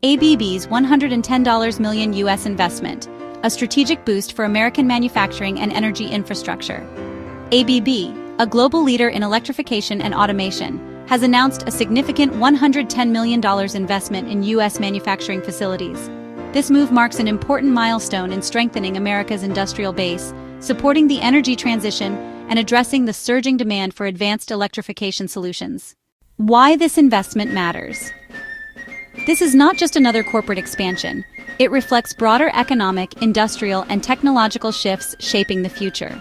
ABB's $110 million U.S. investment, a strategic boost for American manufacturing and energy infrastructure. ABB, a global leader in electrification and automation, has announced a significant $110 million investment in U.S. manufacturing facilities. This move marks an important milestone in strengthening America's industrial base, supporting the energy transition and addressing the surging demand for advanced electrification solutions. Why this investment matters. This is not just another corporate expansion. It reflects broader economic, industrial, and technological shifts shaping the future.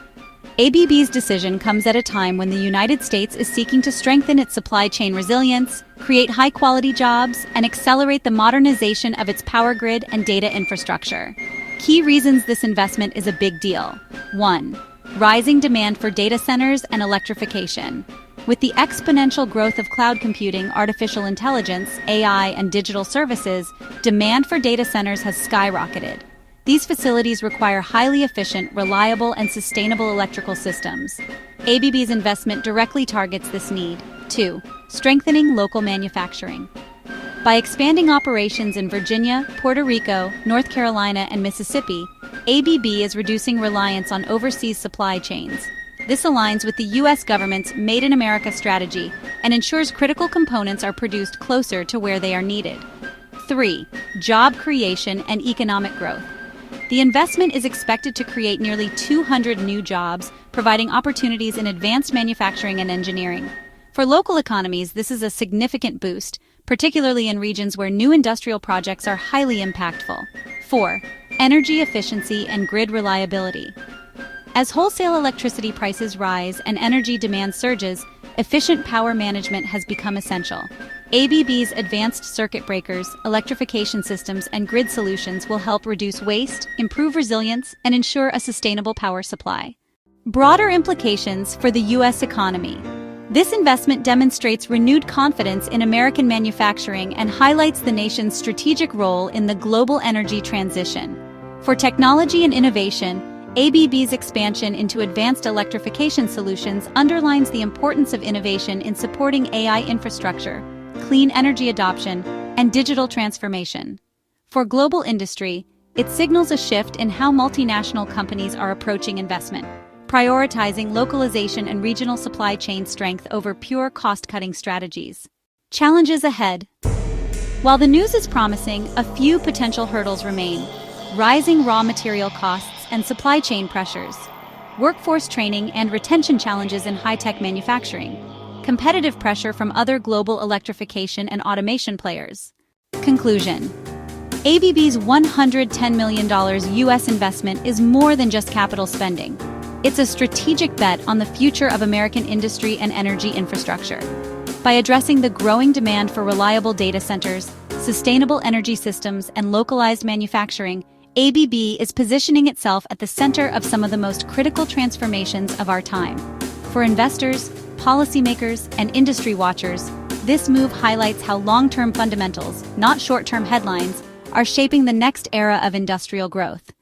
ABB's decision comes at a time when the United States is seeking to strengthen its supply chain resilience, create high-quality jobs, and accelerate the modernization of its power grid and data infrastructure. Key reasons this investment is a big deal. 1. Rising demand for data centers and electrification. With the exponential growth of cloud computing, artificial intelligence, AI, and digital services, demand for data centers has skyrocketed. These facilities require highly efficient, reliable, and sustainable electrical systems. ABB's investment directly targets this need. 2. Strengthening local manufacturing. By expanding operations in Virginia, Puerto Rico, North Carolina, and Mississippi, ABB is reducing reliance on overseas supply chains. This aligns with the U.S. government's Made in America strategy and ensures critical components are produced closer to where they are needed. 3. Job creation and economic growth. The investment is expected to create nearly 200 new jobs, providing opportunities in advanced manufacturing and engineering. For local economies, this is a significant boost, particularly in regions where new industrial projects are highly impactful. 4. Energy efficiency and grid reliability. As wholesale electricity prices rise and energy demand surges, efficient power management has become essential. ABB's advanced circuit breakers, electrification systems, and grid solutions will help reduce waste, improve resilience, and ensure a sustainable power supply. Broader implications for the U.S. economy. This investment demonstrates renewed confidence in American manufacturing and highlights the nation's strategic role in the global energy transition. For technology and innovation, ABB's expansion into advanced electrification solutions underlines the importance of innovation in supporting AI infrastructure, clean energy adoption, and digital transformation. For global industry, it signals a shift in how multinational companies are approaching investment, prioritizing localization and regional supply chain strength over pure cost-cutting strategies. Challenges ahead. While the news is promising, a few potential hurdles remain: rising raw material costs and supply chain pressures, workforce training and retention challenges in high-tech manufacturing, competitive pressure from other global electrification and automation players. Conclusion. ABB's $110 million U.S. investment is more than just capital spending. It's a strategic bet on the future of American industry and energy infrastructure. By addressing the growing demand for reliable data centers, sustainable energy systems, and localized manufacturing, ABB is positioning itself at the center of some of the most critical transformations of our time. For investors, policymakers, and industry watchers, this move highlights how long-term fundamentals, not short-term headlines, are shaping the next era of industrial growth.